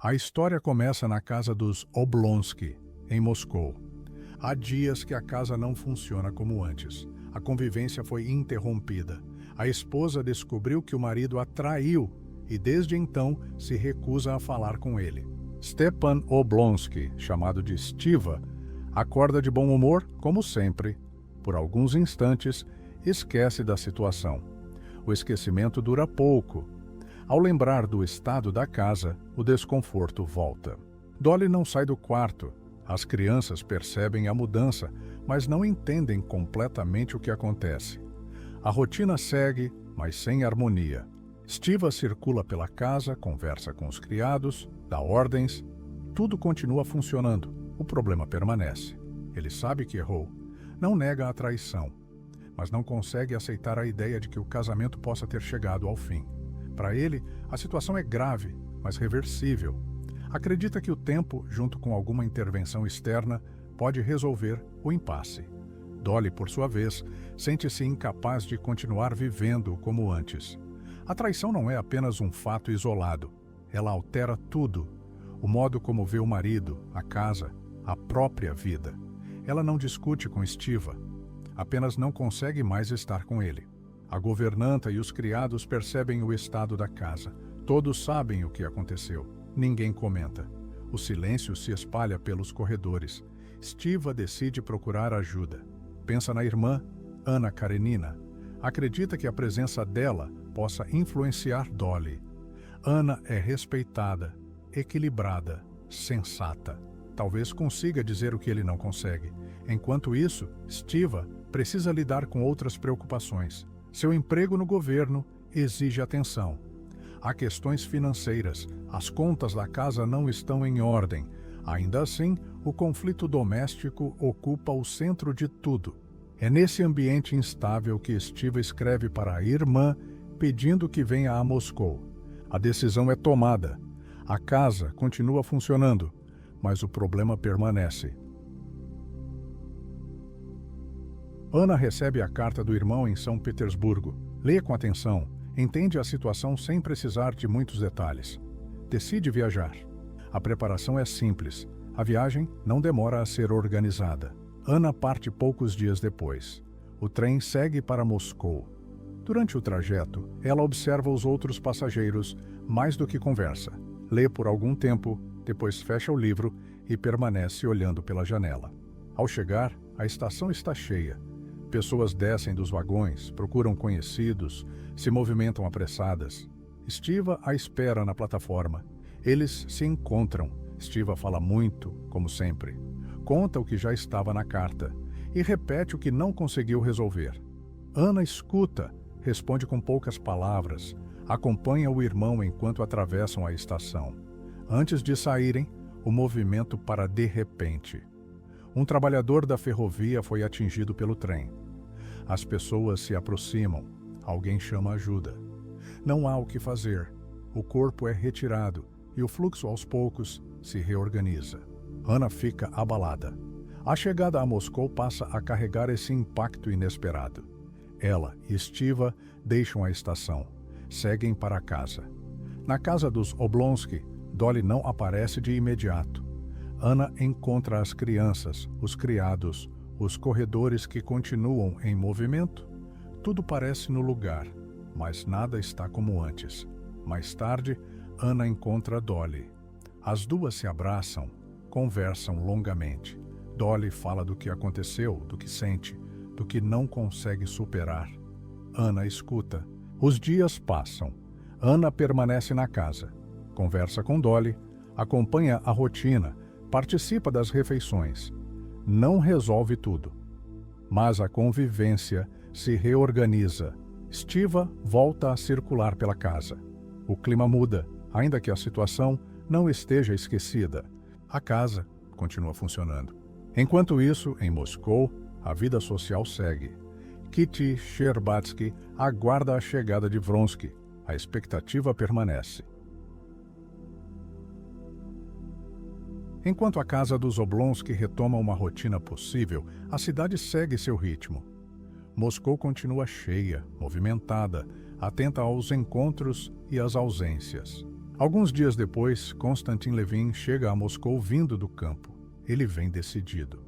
A história começa na casa dos Oblonsky, em Moscou. Há dias que a casa não funciona como antes. A convivência foi interrompida. A esposa descobriu que o marido a traiu e desde então se recusa a falar com ele. Stepan Oblonsky, chamado de Stiva, acorda de bom humor, como sempre. Por alguns instantes, esquece da situação. O esquecimento dura pouco. Ao lembrar do estado da casa, o desconforto volta. Dolly não sai do quarto. As crianças percebem a mudança, mas não entendem completamente o que acontece. A rotina segue, mas sem harmonia. Stiva circula pela casa, conversa com os criados, dá ordens. Tudo continua funcionando. O problema permanece. Ele sabe que errou. Não nega a traição, mas não consegue aceitar a ideia de que o casamento possa ter chegado ao fim. Para ele, a situação é grave, mas reversível. Acredita que o tempo, junto com alguma intervenção externa, pode resolver o impasse. Dolly, por sua vez, sente-se incapaz de continuar vivendo como antes. A traição não é apenas um fato isolado. Ela altera tudo. O modo como vê o marido, a casa, a própria vida. Ela não discute com Stiva. Apenas não consegue mais estar com ele. A governanta e os criados percebem o estado da casa. Todos sabem o que aconteceu. Ninguém comenta. O silêncio se espalha pelos corredores. Stiva decide procurar ajuda. Pensa na irmã, Anna Karenina. Acredita que a presença dela possa influenciar Dolly. Anna é respeitada, equilibrada, sensata. Talvez consiga dizer o que ele não consegue. Enquanto isso, Stiva precisa lidar com outras preocupações. Seu emprego no governo exige atenção. Há questões financeiras. As contas da casa não estão em ordem. Ainda assim, o conflito doméstico ocupa o centro de tudo. É nesse ambiente instável que Stiva escreve para a irmã pedindo que venha a Moscou. A decisão é tomada. A casa continua funcionando, mas o problema permanece. Anna recebe a carta do irmão em São Petersburgo. Lê com atenção, entende a situação sem precisar de muitos detalhes. Decide viajar. A preparação é simples. A viagem não demora a ser organizada. Anna parte poucos dias depois. O trem segue para Moscou. Durante o trajeto, ela observa os outros passageiros mais do que conversa. Lê por algum tempo, depois fecha o livro e permanece olhando pela janela. Ao chegar, a estação está cheia. Pessoas descem dos vagões, procuram conhecidos, se movimentam apressadas. Stiva a espera na plataforma. Eles se encontram. Stiva fala muito, como sempre. Conta o que já estava na carta e repete o que não conseguiu resolver. Anna escuta, responde com poucas palavras, acompanha o irmão enquanto atravessam a estação. Antes de saírem, o movimento para de repente. Um trabalhador da ferrovia foi atingido pelo trem. As pessoas se aproximam. Alguém chama ajuda. Não há o que fazer. O corpo é retirado e o fluxo aos poucos se reorganiza. Anna fica abalada. A chegada a Moscou passa a carregar esse impacto inesperado. Ela e Stiva deixam a estação. Seguem para casa. Na casa dos Oblonsky, Dolly não aparece de imediato. Anna encontra as crianças, os criados, os corredores que continuam em movimento. Tudo parece no lugar, mas nada está como antes. Mais tarde, Anna encontra Dolly. As duas se abraçam, conversam longamente. Dolly fala do que aconteceu, do que sente, do que não consegue superar. Anna escuta. Os dias passam. Anna permanece na casa. Conversa com Dolly, acompanha a rotina, participa das refeições. Não resolve tudo. Mas a convivência se reorganiza. Stiva volta a circular pela casa. O clima muda, ainda que a situação não esteja esquecida. A casa continua funcionando. Enquanto isso, em Moscou, a vida social segue. Kitty Sherbatsky aguarda a chegada de Vronsky. A expectativa permanece. Enquanto a casa dos Oblonsky retoma uma rotina possível, a cidade segue seu ritmo. Moscou continua cheia, movimentada, atenta aos encontros e às ausências. Alguns dias depois, Konstantin Levin chega a Moscou vindo do campo. Ele vem decidido.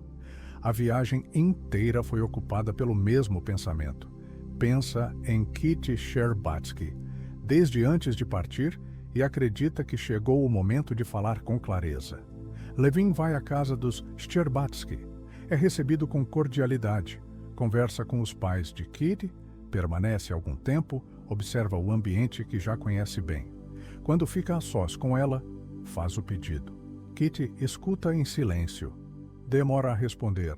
A viagem inteira foi ocupada pelo mesmo pensamento. Pensa em Kitty Sherbatsky, desde antes de partir, e acredita que chegou o momento de falar com clareza. Levin vai à casa dos Sherbatsky. É recebido com cordialidade. Conversa com os pais de Kitty, permanece algum tempo, observa o ambiente que já conhece bem. Quando fica a sós com ela, faz o pedido. Kitty escuta em silêncio. Demora a responder.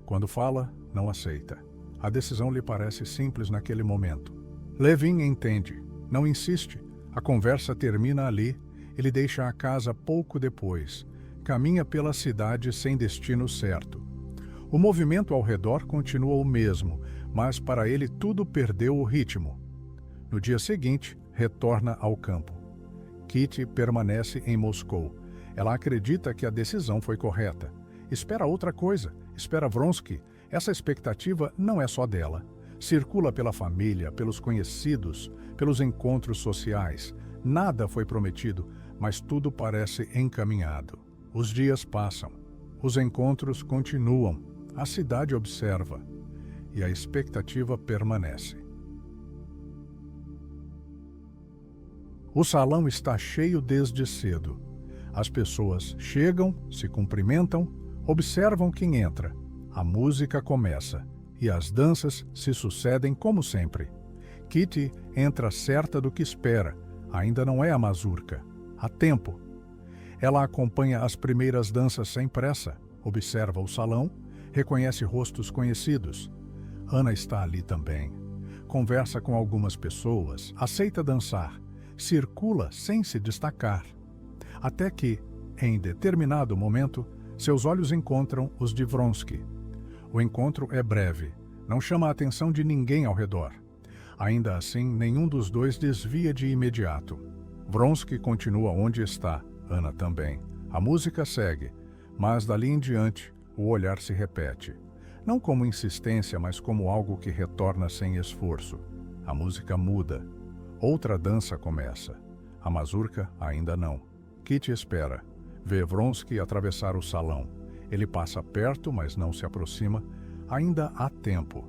Quando fala, não aceita. A decisão lhe parece simples naquele momento. Levin entende. Não insiste. A conversa termina ali. Ele deixa a casa pouco depois. Caminha pela cidade sem destino certo. O movimento ao redor continua o mesmo, mas para ele tudo perdeu o ritmo. No dia seguinte, retorna ao campo. Kitty permanece em Moscou. Ela acredita que a decisão foi correta. Espera outra coisa, espera Vronsky. Essa expectativa não é só dela. Circula pela família, pelos conhecidos, pelos encontros sociais. Nada foi prometido, mas tudo parece encaminhado. Os dias passam. Os encontros continuam. A cidade observa. E a expectativa permanece. O salão está cheio desde cedo. As pessoas chegam, se cumprimentam, observam quem entra. A música começa e as danças se sucedem como sempre. Kitty entra certa do que espera. Ainda não é a mazurca. Há tempo. Ela acompanha as primeiras danças sem pressa, observa o salão, reconhece rostos conhecidos. Ana está ali também. Conversa com algumas pessoas, aceita dançar, circula sem se destacar. Até que, em determinado momento, seus olhos encontram os de Vronsky. O encontro é breve, não chama a atenção de ninguém ao redor. Ainda assim, nenhum dos dois desvia de imediato. Vronsky continua onde está, Ana também. A música segue, mas dali em diante, o olhar se repete. Não como insistência, mas como algo que retorna sem esforço. A música muda. Outra dança começa. A mazurca ainda não. Kitty espera. Vê Vronsky atravessar o salão. Ele passa perto, mas não se aproxima. Ainda há tempo.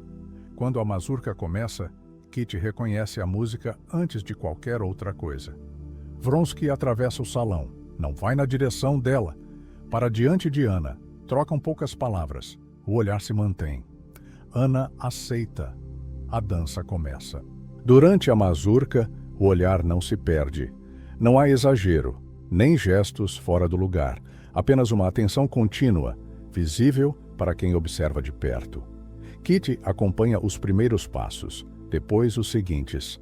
Quando a mazurca começa, Kitty reconhece a música antes de qualquer outra coisa. Vronsky atravessa o salão. Não vai na direção dela. Para diante de Ana. Trocam poucas palavras. O olhar se mantém. Ana aceita. A dança começa. Durante a mazurca, o olhar não se perde. Não há exagero, nem gestos fora do lugar. Apenas uma atenção contínua, visível para quem observa de perto. Kitty acompanha os primeiros passos, depois os seguintes.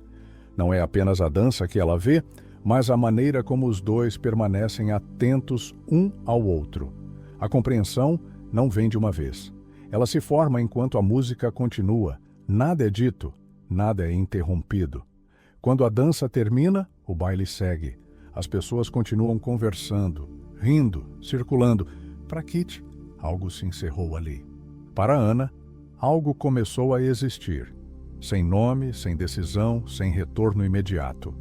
Não é apenas a dança que ela vê, mas a maneira como os dois permanecem atentos um ao outro. A compreensão não vem de uma vez. Ela se forma enquanto a música continua. Nada é dito, nada é interrompido. Quando a dança termina, o baile segue. As pessoas continuam conversando, rindo, circulando. Para Kitty, algo se encerrou ali. Para Ana, algo começou a existir. Sem nome, sem decisão, sem retorno imediato.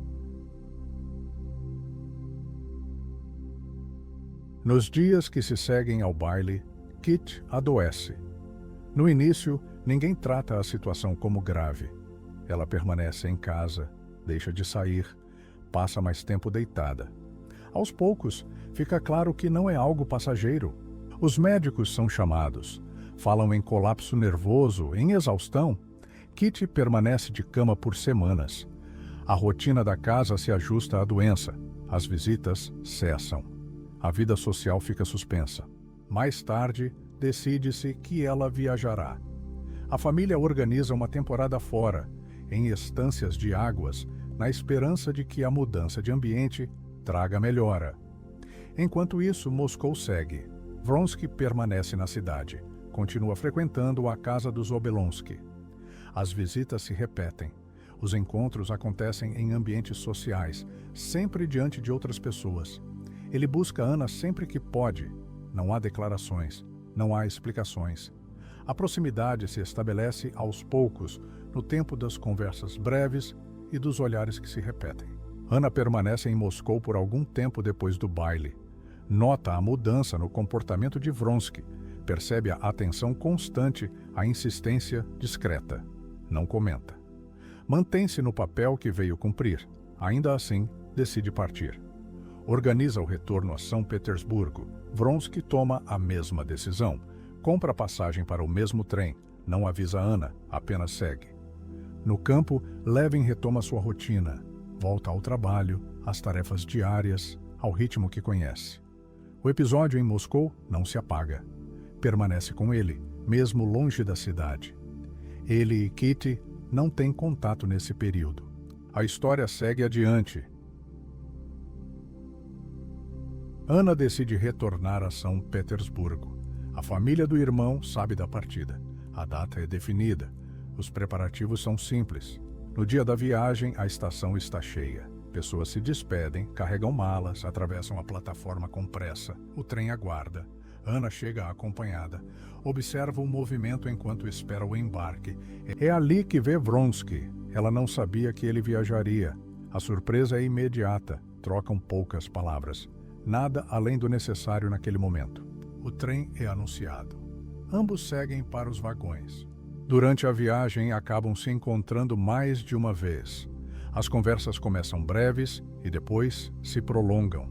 Nos dias que se seguem ao baile, Kitty adoece. No início, ninguém trata a situação como grave. Ela permanece em casa, deixa de sair, passa mais tempo deitada. Aos poucos, fica claro que não é algo passageiro. Os médicos são chamados. Falam em colapso nervoso, em exaustão. Kitty permanece de cama por semanas. A rotina da casa se ajusta à doença. As visitas cessam. A vida social fica suspensa. Mais tarde, decide-se que ela viajará. A família organiza uma temporada fora, em estâncias de águas, na esperança de que a mudança de ambiente traga melhora. Enquanto isso, Moscou segue. Vronsky permanece na cidade. Continua frequentando a casa dos Obolensky. As visitas se repetem. Os encontros acontecem em ambientes sociais, sempre diante de outras pessoas. Ele busca Ana sempre que pode. Não há declarações, não há explicações. A proximidade se estabelece aos poucos, no tempo das conversas breves e dos olhares que se repetem. Ana permanece em Moscou por algum tempo depois do baile. Nota a mudança no comportamento de Vronsky. Percebe a atenção constante, a insistência discreta. Não comenta. Mantém-se no papel que veio cumprir. Ainda assim, decide partir. Organiza o retorno a São Petersburgo. Vronsky toma a mesma decisão. Compra passagem para o mesmo trem. Não avisa Ana, apenas segue. No campo, Levin retoma sua rotina. Volta ao trabalho, às tarefas diárias, ao ritmo que conhece. O episódio em Moscou não se apaga. Permanece com ele, mesmo longe da cidade. Ele e Kitty não têm contato nesse período. A história segue adiante. Ana decide retornar a São Petersburgo. A família do irmão sabe da partida. A data é definida. Os preparativos são simples. No dia da viagem, a estação está cheia. Pessoas se despedem, carregam malas, atravessam a plataforma com pressa. O trem aguarda. Ana chega acompanhada. Observa o movimento enquanto espera o embarque. É ali que vê Vronsky. Ela não sabia que ele viajaria. A surpresa é imediata. Trocam poucas palavras. Nada além do necessário naquele momento. O trem é anunciado. Ambos seguem para os vagões. Durante a viagem, acabam se encontrando mais de uma vez. As conversas começam breves e depois se prolongam.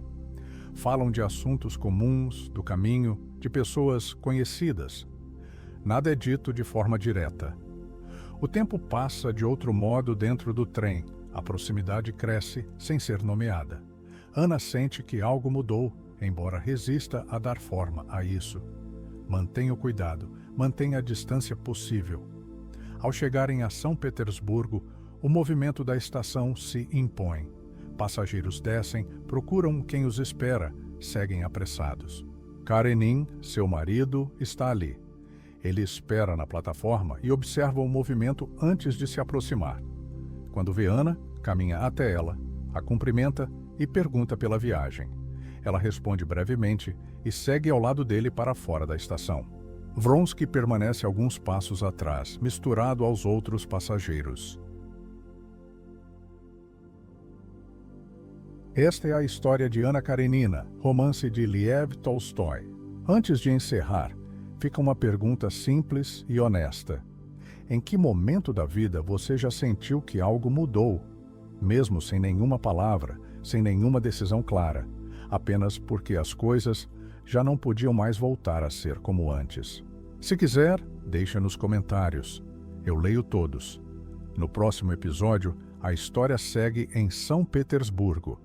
Falam de assuntos comuns, do caminho, de pessoas conhecidas. Nada é dito de forma direta. O tempo passa de outro modo dentro do trem. A proximidade cresce sem ser nomeada. Ana sente que algo mudou, embora resista a dar forma a isso. Mantenha o cuidado, mantenha a distância possível. Ao chegarem a São Petersburgo, o movimento da estação se impõe. Passageiros descem, procuram quem os espera, seguem apressados. Karenin, seu marido, está ali. Ele espera na plataforma e observa o movimento antes de se aproximar. Quando vê Ana, caminha até ela, a cumprimenta e pergunta pela viagem. Ela responde brevemente e segue ao lado dele para fora da estação. Vronsky permanece alguns passos atrás, misturado aos outros passageiros. Esta é a história de Anna Karenina, romance de Lev Tolstói. Antes de encerrar, fica uma pergunta simples e honesta. Em que momento da vida você já sentiu que algo mudou, mesmo sem nenhuma palavra, sem nenhuma decisão clara, apenas porque as coisas já não podiam mais voltar a ser como antes? Se quiser, deixa nos comentários. Eu leio todos. No próximo episódio, a história segue em São Petersburgo.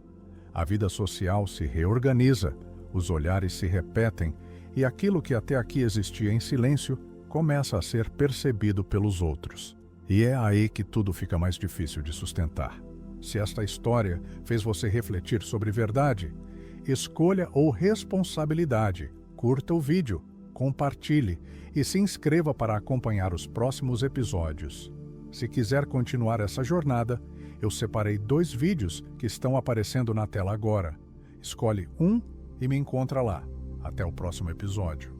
A vida social se reorganiza, os olhares se repetem e aquilo que até aqui existia em silêncio começa a ser percebido pelos outros. E é aí que tudo fica mais difícil de sustentar. Se esta história fez você refletir sobre verdade, escolha ou responsabilidade, curta o vídeo, compartilhe e se inscreva para acompanhar os próximos episódios. Se quiser continuar essa jornada, eu separei 2 vídeos que estão aparecendo na tela agora. Escolhe um e me encontra lá. Até o próximo episódio.